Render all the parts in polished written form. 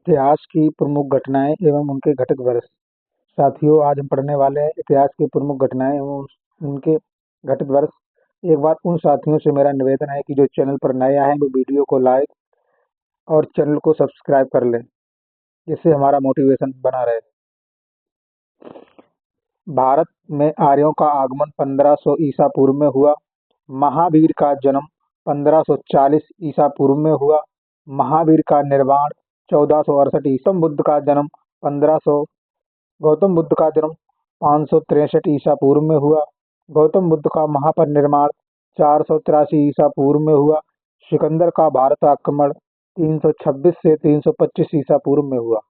इतिहास की प्रमुख घटनाएं एवं उनके घटित वर्ष। साथियों, आज हम पढ़ने वाले हैं इतिहास की प्रमुख घटनाएं एवं उनके घटित वर्ष। एक बार उन साथियों से मेरा निवेदन है कि जो चैनल पर नए आए हैं वो वीडियो को लाइक और चैनल को सब्सक्राइब कर लें, जिससे हमारा मोटिवेशन बना रहे। भारत में आर्यों का आगमन 1500 ईसा पूर्व में हुआ। महावीर का जन्म 1540 ईसा पूर्व में हुआ। महावीर का निर्वाण 1468 ईसा। बुद्ध का जन्म 1500 गौतम बुद्ध का जन्म 563 ईसा पूर्व में हुआ। गौतम बुद्ध का महापरिनिर्वाण 483 ईसा पूर्व में हुआ। सिकंदर का भारत आक्रमण 326 से 325 ईसा पूर्व में हुआ।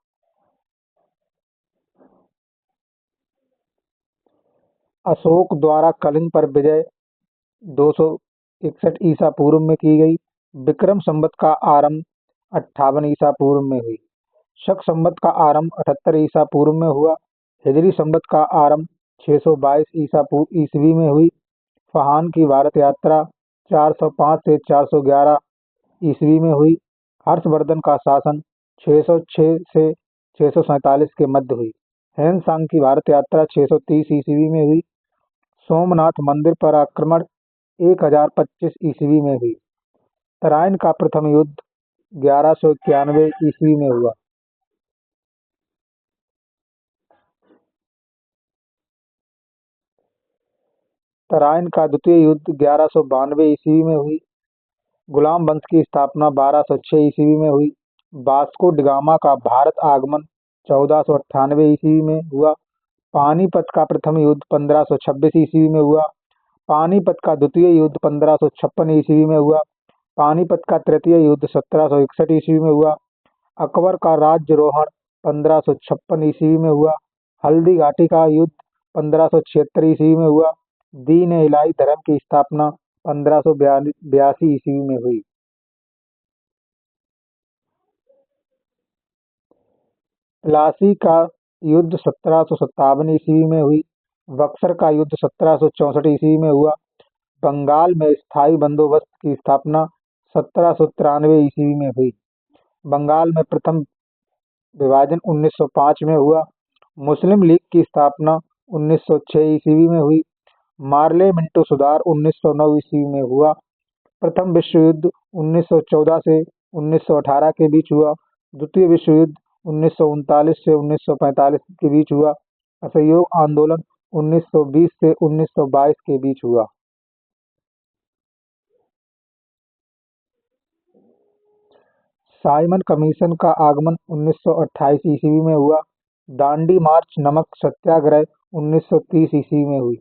अशोक द्वारा कलिंग पर विजय 261 ईसा पूर्व में की गई। विक्रम संवत का आरंभ 58 ईसा पूर्व में हुई। शक संवत का आरंभ 78 ईसा पूर्व में हुआ। हिजरी संवत का आरंभ 622 ईसवी में हुई। फहान की भारत यात्रा 405 से 411 ईसवी में हुई। हर्षवर्धन का शासन 606 से 647 के मध्य हुई। हैन सांग की भारत यात्रा 630 ईसवी में हुई। सोमनाथ मंदिर पर आक्रमण 1025 ईसवी में हुई। तराइन का प्रथम युद्ध 1191 ईसवी में हुआ। तराइन का द्वितीय युद्ध 1192 ईस्वी में हुई। गुलाम वंश की स्थापना 1206 ईस्वी में हुई। वास्को डिगामा का भारत आगमन 1498 ईस्वी में हुआ। पानीपत का प्रथम युद्ध 1526 ईस्वी में हुआ। पानीपत का द्वितीय युद्ध 1556 ईस्वी में हुआ। पानीपत का तृतीय युद्ध 1761 ईस्वी में हुआ। अकबर का राज्यरोहण 1556 ईस्वी में हुआ। हल्दी घाटी का युद्ध 1576 ईस्वी में हुआ। दीन इलाही धर्म की स्थापना 1582 ईस्वी में हुई। प्लासी का युद्ध 1757 ईस्वी में हुई। बक्सर का युद्ध 1764 ईस्वी में हुआ। बंगाल में स्थायी बंदोबस्त की स्थापना 1793 ईस्वी में हुई। बंगाल में प्रथम विभाजन 1905 में हुआ। मुस्लिम लीग की स्थापना 1906 ईस्वी में हुई। मार्ले मिंटो सुधार 1909 ईस्वी में हुआ। प्रथम विश्व युद्ध 1914 से 1918 के बीच हुआ। द्वितीय विश्व युद्ध 1939 से 1945 के बीच हुआ। असहयोग आंदोलन 1920 से 1922 के बीच हुआ। साइमन कमीशन का आगमन 1928 ईस्वी में हुआ। दांडी मार्च नमक सत्याग्रह 1930 ईस्वी में हुई।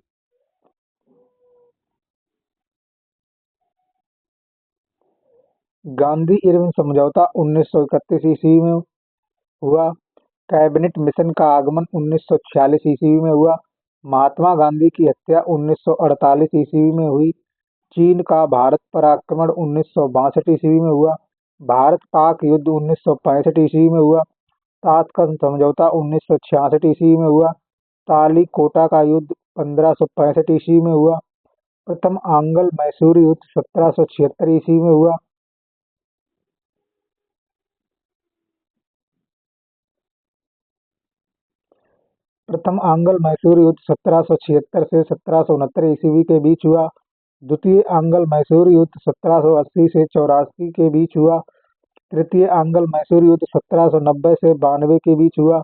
गांधी इरविन समझौता 1931 ईस्वी में हुआ। कैबिनेट मिशन का आगमन 1946 ईस्वी में हुआ। महात्मा गांधी की हत्या 1948 ईस्वी में हुई। चीन का भारत पर आक्रमण 1962 ईस्वी में हुआ। भारत पाक युद्ध 1965 ईस्वी में हुआ। ताशकंद समझौता 1966 ईस्वी में हुआ। तालीकोटा का युद्ध 1565 ईस्वी में हुआ। प्रथम आंग्ल मैसूर युद्ध 1776 ईस्वी में हुआ। प्रथम आंग्ल मैसूर युद्ध 1776 से 1769 ईस्वी के बीच हुआ। द्वितीय आंग्ल मैसूर युद्ध 1780 से 84 के बीच हुआ। तृतीय आंग्ल मैसूर युद्ध 1790 से 92 के बीच हुआ।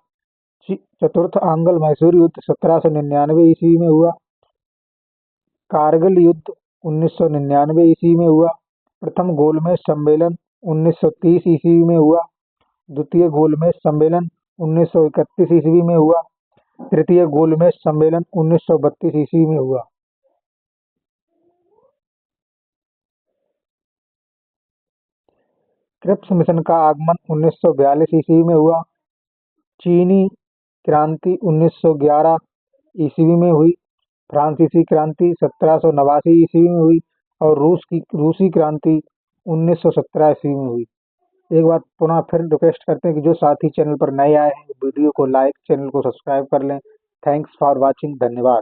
चतुर्थ आंग्ल मैसूर युद्ध 1799 ईस्वी में हुआ। कारगिल युद्ध 1999 ईस्वी में हुआ। प्रथम गोलमेज सम्मेलन 1930 ईस्वी में हुआ। द्वितीय गोलमेज सम्मेलन 1931 ईस्वी में हुआ। तृतीय गोलमेज सम्मेलन 1932 ईस्वी में हुआ। क्रिप्स मिशन का आगमन 1942 ईस्वी में हुआ। चीनी क्रांति 1911 ईस्वी में हुई। फ्रांसीसी क्रांति 1789 ईस्वी में हुई और रूसी क्रांति 1917 ईस्वी में हुई। एक बार पुनः फिर रिक्वेस्ट करते हैं कि जो साथी चैनल पर नए आए हैं वीडियो को लाइक, चैनल को सब्सक्राइब कर लें। Thanks for watching. धन्यवाद।